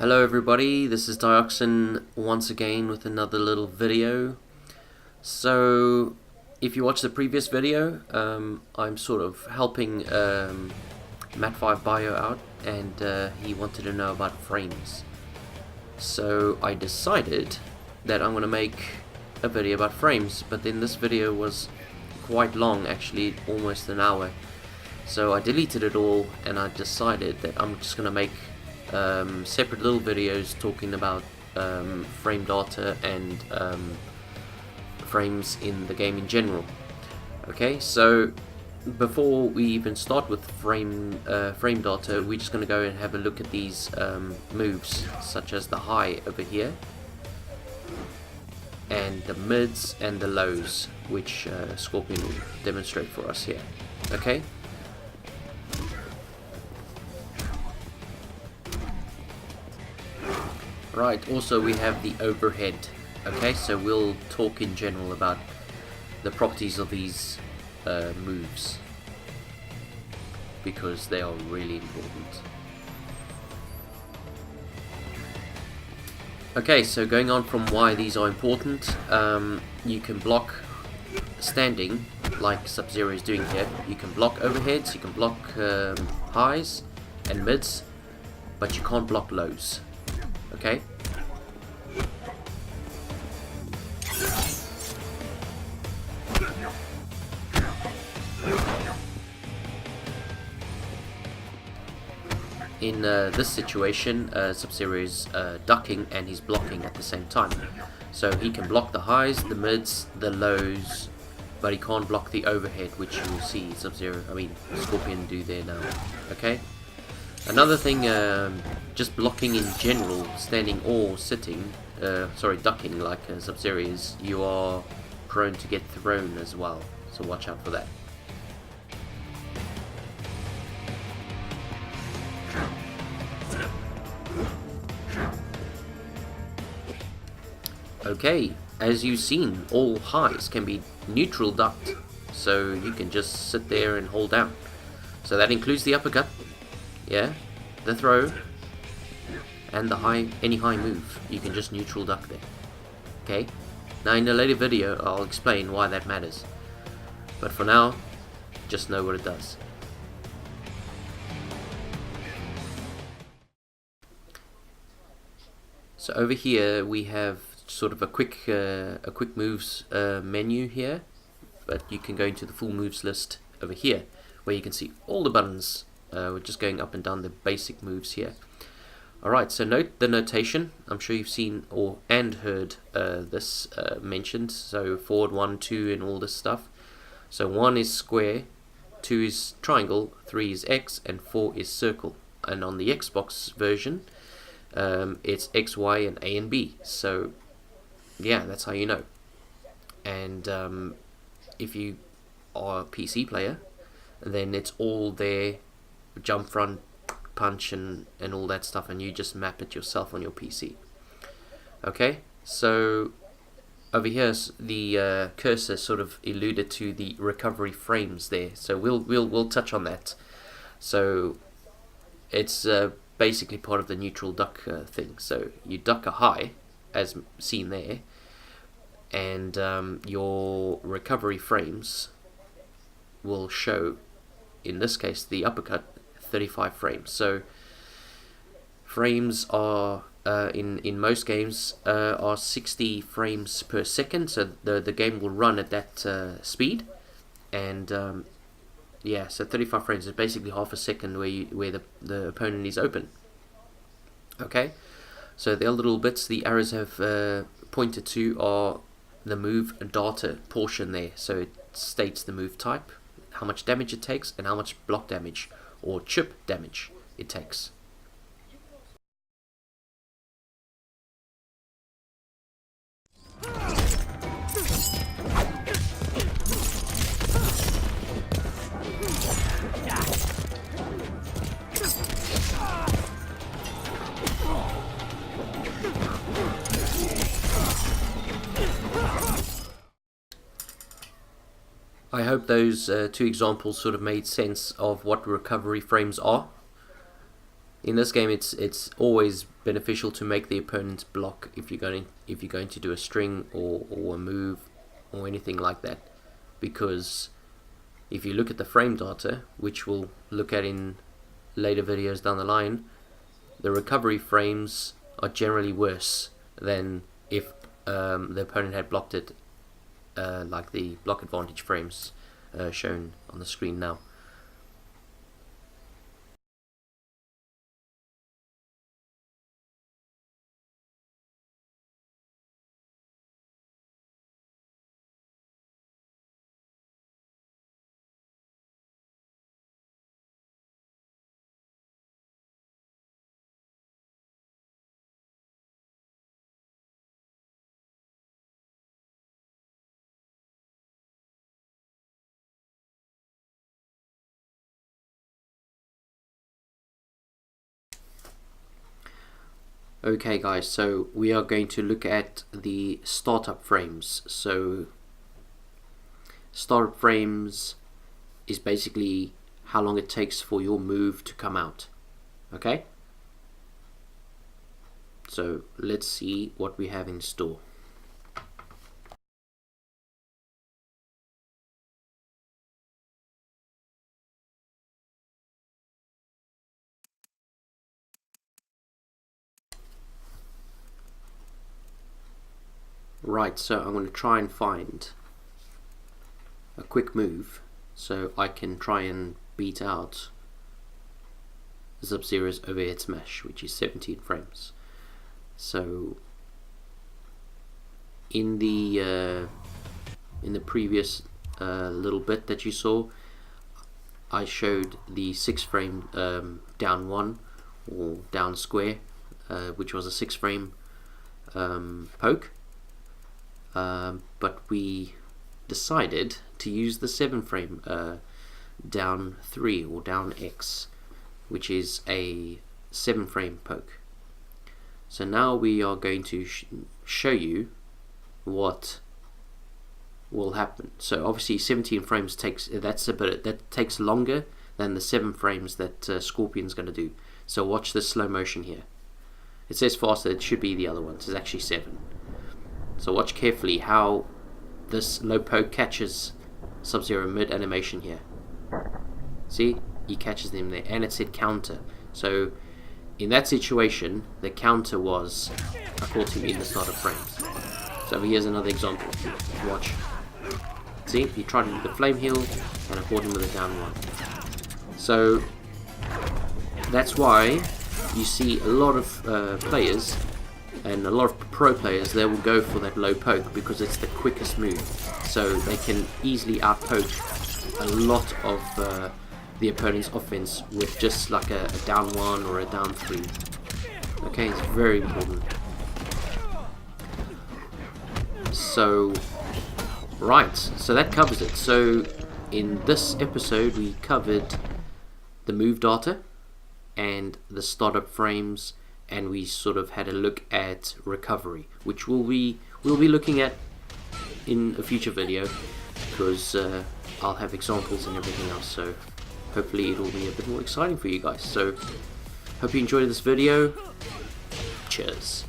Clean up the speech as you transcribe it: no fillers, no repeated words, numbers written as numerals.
Hello everybody, this is Dioxin once again with another little video. So if you watched the previous video, I'm sort of helping Mat5 Bio out, and he wanted to know about frames. So I decided that I'm going to make a video about frames, but then this video was quite long, actually almost an hour. So I deleted it all and I decided that I'm just going to make separate little videos talking about frame data and frames in the game in general. Okay, so before we even start with frame data, we're just going to go and have a look at these moves, such as the high over here, and the mids and the lows, which Scorpion will demonstrate for us here. Okay. Right, also we have the overhead. Okay, so we'll talk in general about the properties of these moves, because they are really important. Okay, so going on from why these are important, you can block standing, like Sub-Zero is doing here. You can block overheads, you can block highs and mids, but you can't block lows. Okay. In this situation, Sub-Zero is ducking and he's blocking at the same time. So he can block the highs, the mids, the lows, but he can't block the overhead, which you will see Scorpion do there now. Okay. Another thing, just blocking in general, standing or sitting, ducking like Sub-Zero is, you are prone to get thrown as well, so watch out for that. Okay, as you've seen, all highs can be neutral ducked, so you can just sit there and hold down. So that includes the uppercut, yeah, the throw, and the any high move. You can just neutral duck there. Okay, now in a later video I'll explain why that matters, but for now, just know what it does. So over here we have sort of a quick moves menu here, but you can go into the full moves list over here, where you can see all the buttons. We're just going up and down the basic moves here. Alright, so note the notation. I'm sure you've seen and heard this mentioned. So forward 1, 2 and all this stuff. So 1 is square, 2 is triangle, 3 is X, and 4 is circle. And on the Xbox version, it's X, Y, and A and B. So yeah, that's how you know. And if you are a PC player, then it's all there, jump, front, punch, and all that stuff, and you just map it yourself on your PC. Okay, so over here the cursor sort of alluded to the recovery frames there, so we'll touch on that. So it's basically part of the neutral duck thing. So you duck a high, as seen there, and your recovery frames will show, in this case the uppercut, 35 frames. So frames are in most games are 60 frames per second, so the game will run at that speed, and yeah, so 35 frames is basically half a second where the opponent is open. Okay, so the little bits the arrows have pointed to are the move data portion there. So it states the move type, how much damage it takes, and how much block damage or chip damage it takes. I hope those two examples sort of made sense of what recovery frames are. In this game, it's always beneficial to make the opponent block if you're going to do a string or a move or anything like that, because if you look at the frame data, which we'll look at in later videos down the line, the recovery frames are generally worse than if the opponent had blocked it, like the block advantage frames shown on the screen now. Okay guys, so we are going to look at the startup frames. So startup frames is basically how long it takes for your move to come out. Okay? So let's see what we have in store. Right, so I'm going to try and find a quick move so I can try and beat out Sub-Zero's overhead smash, which is 17 frames. So in the previous little bit that you saw, I showed the 6 frame down 1 or down square, which was a 6 frame poke. But we decided to use the 7 frame down 3 or down X, which is a 7 frame poke. So now we are going to show you what will happen. So obviously 17 frames takes that takes longer than the 7 frames that Scorpion's going to do. So watch this slow motion here. It says faster, it should be the other ones. It's actually 7. So watch carefully how this low poke catches Sub-Zero mid animation here. See, he catches them there, and it said counter. So in that situation, the counter was I caught him in the startup frames. So here's another example. Watch. See, he tried with the flame heal, and I caught him with a down 1. So that's why you see a lot of players and a lot of pro players, they will go for that low poke because it's the quickest move. So they can easily outpoke a lot of the opponent's offense with just like a down 1 or a down 3. Okay, it's very important. So, right, so that covers it. So in this episode we covered the move data and the startup frames, and we sort of had a look at recovery, which we'll be looking at in a future video, because I'll have examples and everything else, so hopefully it'll be a bit more exciting for you guys. So hope you enjoyed this video. Cheers.